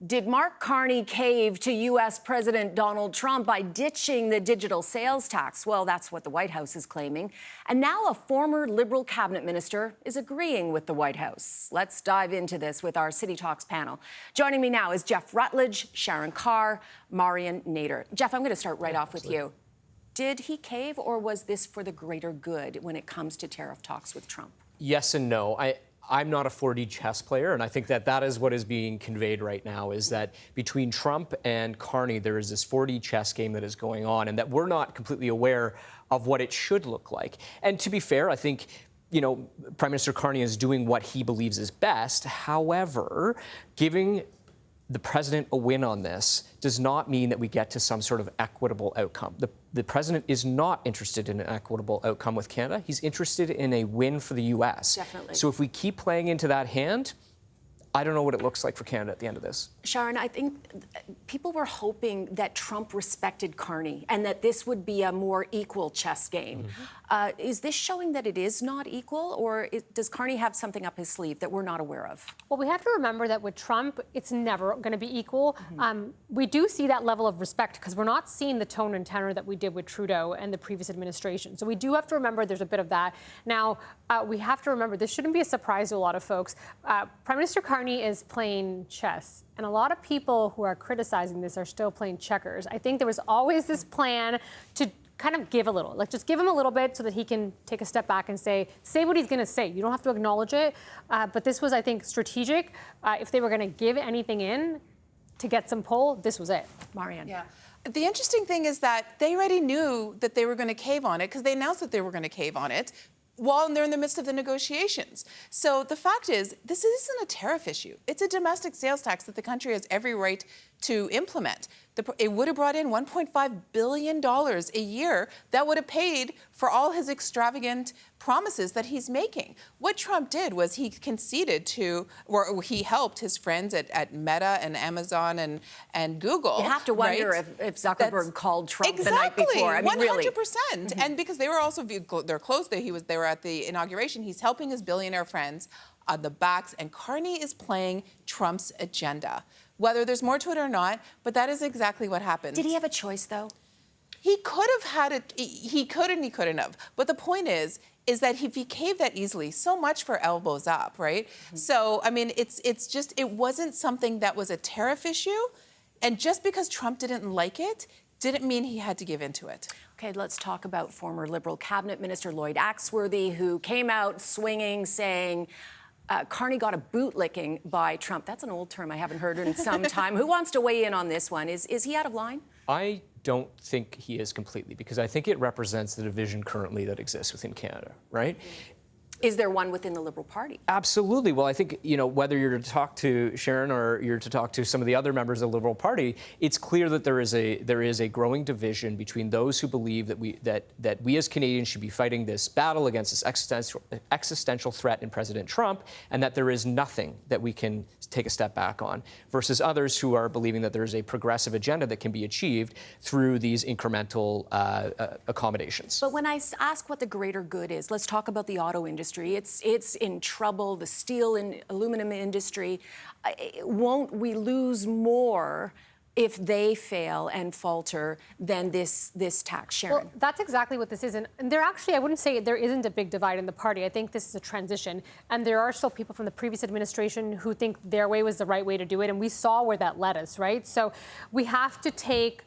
Did Mark Carney cave to U.S. President Donald Trump by ditching the digital sales tax? Well, that's what the White House is claiming. And now a former Liberal cabinet minister is agreeing with the White House. Let's dive into this with our City Talks panel. Joining me now is Jeff Rutledge, Sharon Carr, Marion Nader. Jeff, I'm going to start right off with you. Did he cave, or was this for the greater good when it comes to tariff talks with Trump? Yes and no. I'm not a 4D chess player, and I think that is what is being conveyed right now, is that between Trump and Carney, there is this 4D chess game that is going on, and that we're not completely aware of what it should look like. And to be fair, I think, Prime Minister Carney is doing what he believes is best. However, giving the president a win on this does not mean that we get to some sort of equitable outcome. The president is not interested in an equitable outcome with Canada. He's interested in a win for the U.S. Definitely. So if we keep playing into that hand, I don't know what it looks like for Canada at the end of this. Sharon, I think people were hoping that Trump respected Carney and that this would be a more equal chess game. Mm-hmm. Is this showing that it is not equal, or does Carney have something up his sleeve that we're not aware of? Well, we have to remember that with Trump, it's never going to be equal. Mm-hmm. We do see that level of respect because we're not seeing the tone and tenor that we did with Trudeau and the previous administration. So we do have to remember there's a bit of that. Now, we have to remember this shouldn't be a surprise to a lot of folks. Prime Minister Carney is playing chess, and a lot of people who are criticizing this are still playing checkers. I think there was always this plan to kind of give a little, like just give him a little bit so that he can take a step back and say what he's going to say. You don't have to acknowledge it, but this was, I think, strategic. If they were going to give anything in to get some pull, this was it. Marianne. Yeah. The interesting thing is that they already knew that they were going to cave on it because they announced that they were going to cave on it while they're in the midst of the negotiations. So the fact is, this isn't a tariff issue. It's a domestic sales tax that the country has every right to implement. It would have brought in $1.5 billion a year that would have paid for all his extravagant promises that he's making. What Trump did was he conceded to, or he helped his friends at Meta and Amazon and Google. You have to wonder if Zuckerberg called Trump the night before. I mean, 100%. Really. Mm-hmm. And because they were also, they're close, they were at the inauguration, he's helping his billionaire friends on the backs, and Carney is playing Trump's agenda. Whether there's more to it or not, but that is exactly what happened. Did he have a choice, though? He could have had it. He could and he couldn't have. But the point is that if he caved that easily, so much for elbows up, right? Mm-hmm. So, I mean, it's just, it wasn't something that was a tariff issue. And just because Trump didn't like it, didn't mean he had to give into it. Okay, let's talk about former Liberal cabinet minister Lloyd Axworthy, who came out swinging, saying, Carney got a bootlicking by Trump. That's an old term I haven't heard in some time. Who wants to weigh in on this one? Is he out of line? I don't think he is completely, because I think it represents the division currently that exists within Canada, right? Is there one within the Liberal Party? Absolutely. Well, I think, whether you're to talk to Sharon or you're to talk to some of the other members of the Liberal Party, it's clear that there is a growing division between those who believe that we as Canadians should be fighting this battle against this existential threat in President Trump, and that there is nothing that we can take a step back on, versus others who are believing that there is a progressive agenda that can be achieved through these incremental accommodations. But when I ask what the greater good is, let's talk about the auto industry. It's in trouble, the steel and aluminum industry. Won't we lose more if they fail and falter than this tax, Sharon? Well, that's exactly what this is. And there actually, I wouldn't say there isn't a big divide in the party. I think this is a transition. And there are still people from the previous administration who think their way was the right way to do it. And we saw where that led us, right? So we have to take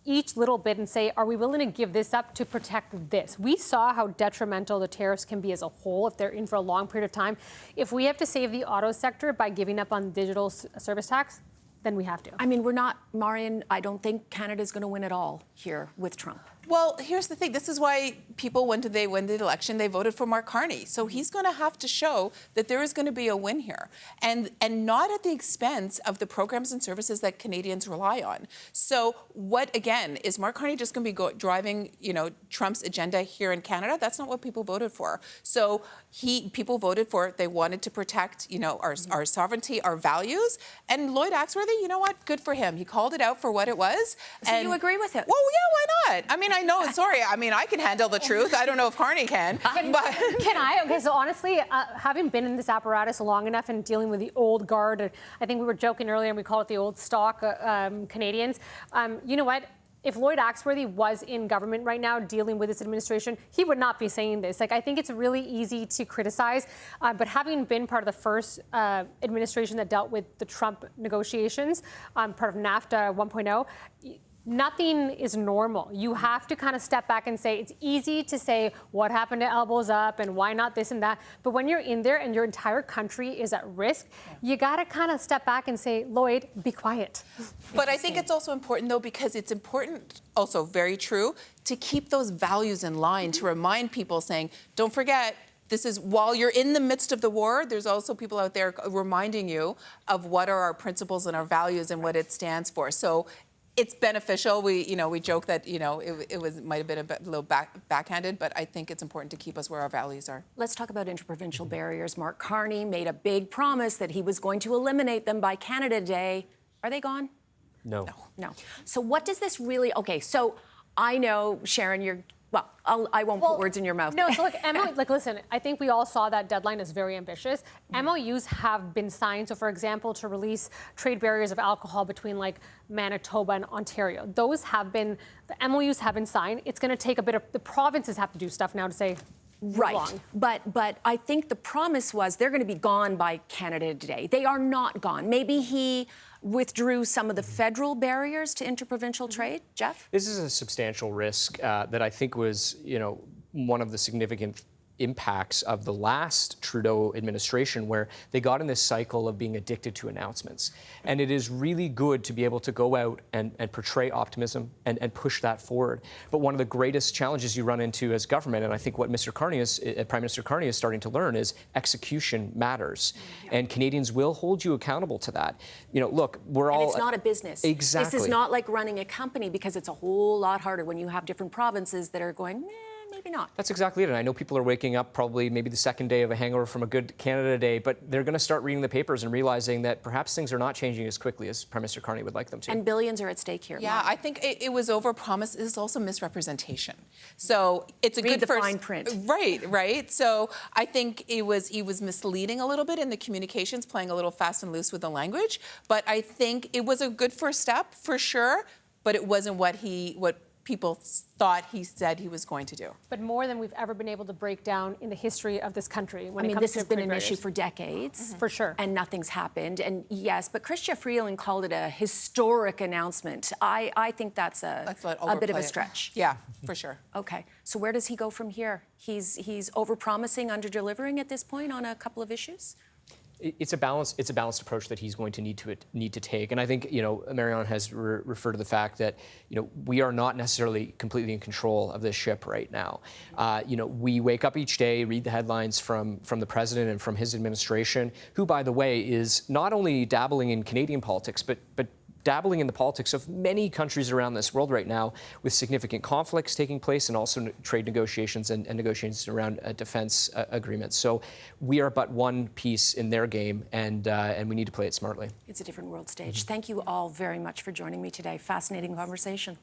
each little bit and say, are we willing to give this up to protect this? We saw how detrimental the tariffs can be as a whole if they're in for a long period of time. If we have to save the auto sector by giving up on digital service tax, then we have to. I mean, Marion, I don't think Canada's going to win it all here with Trump. Well, here's the thing. This is why people, when they win the election, they voted for Mark Carney. So he's going to have to show that there is going to be a win here, and not at the expense of the programs and services that Canadians rely on. So what, again, is Mark Carney just going to be driving, Trump's agenda here in Canada? That's not what people voted for. So people voted for it. They wanted to protect, our sovereignty, our values. And Lloyd Axworthy, you know what? Good for him. He called it out for what it was. So you agree with it? Well, yeah, why not? I mean, I know. Sorry. I mean, I can handle the truth. I don't know if Carney can. But Can I? Okay, so honestly, having been in this apparatus long enough and dealing with the old guard, I think we were joking earlier and we call it the old stock Canadians. You know what? If Lloyd Axworthy was in government right now dealing with this administration, he would not be saying this. Like, I think it's really easy to criticize, but having been part of the first administration that dealt with the Trump negotiations, part of NAFTA 1.0, nothing is normal. You have to kind of step back and say, it's easy to say what happened to elbows up and why not this and that. But when you're in there and your entire country is at risk, you got to kind of step back and say, Lloyd, be quiet. But I think it's also important, though, because it's important, also very true, to keep those values in line, to remind people saying, don't forget, this is, while you're in the midst of the war, there's also people out there reminding you of what are our principles and our values and what it stands for. So it's beneficial. We joke that, it might have been a little backhanded, but I think it's important to keep us where our values are. Let's talk about interprovincial barriers. Mark Carney made a big promise that he was going to eliminate them by Canada Day. Are they gone? No. No. So what does this really... Okay, so I know, Sharon, you're... Well, I won't put words in your mouth. No, so listen, I think we all saw that deadline is very ambitious. MOUs have been signed. So, for example, to release trade barriers of alcohol between like Manitoba and Ontario, the MOUs have been signed. It's going to take a bit of, the provinces have to do stuff now to say, right. But I think the promise was they're going to be gone by Canada Day. They are not gone. Maybe he withdrew some of the federal barriers to interprovincial trade. Jeff? This is a substantial risk that I think was, one of the significant impacts of the last Trudeau administration, where they got in this cycle of being addicted to announcements. And it is really good to be able to go out and portray optimism and push that forward. But one of the greatest challenges you run into as government, and I think what Prime Minister Carney is starting to learn, is execution matters. And Canadians will hold you accountable to that. Look, we're all... And it's not a business. Exactly. This is not like running a company, because it's a whole lot harder when you have different provinces that are going, maybe not. That's exactly it. And I know people are waking up probably maybe the second day of a hangover from a good Canada Day, but they're going to start reading the papers and realizing that perhaps things are not changing as quickly as Prime Minister Carney would like them to. And billions are at stake here. Yeah, I think it was overpromised. It's also misrepresentation. So it's a Read good the first... fine print. Right. So I think he was misleading a little bit in the communications, playing a little fast and loose with the language. But I think it was a good first step, for sure, but it wasn't what people thought he said he was going to do. But more than we've ever been able to break down in the history of this country when it comes to this has been trade an barriers. issue for decades. For sure. And nothing's happened. And yes, but Chrystia Freeland called it a historic announcement. I think that's a bit of a stretch. Yeah, for sure. Okay, so where does he go from here? He's over-promising, under-delivering at this point on a couple of issues? It's a balanced approach that he's going to need to take. And I think, Marion has referred to the fact that, we are not necessarily completely in control of this ship right now. We wake up each day, read the headlines from the president and from his administration, who, by the way, is not only dabbling in Canadian politics, but dabbling in the politics of many countries around this world right now, with significant conflicts taking place and also trade negotiations and negotiations around defense agreements. So we are but one piece in their game, and we need to play it smartly. It's a different world stage. Thank you all very much for joining me today. Fascinating conversation.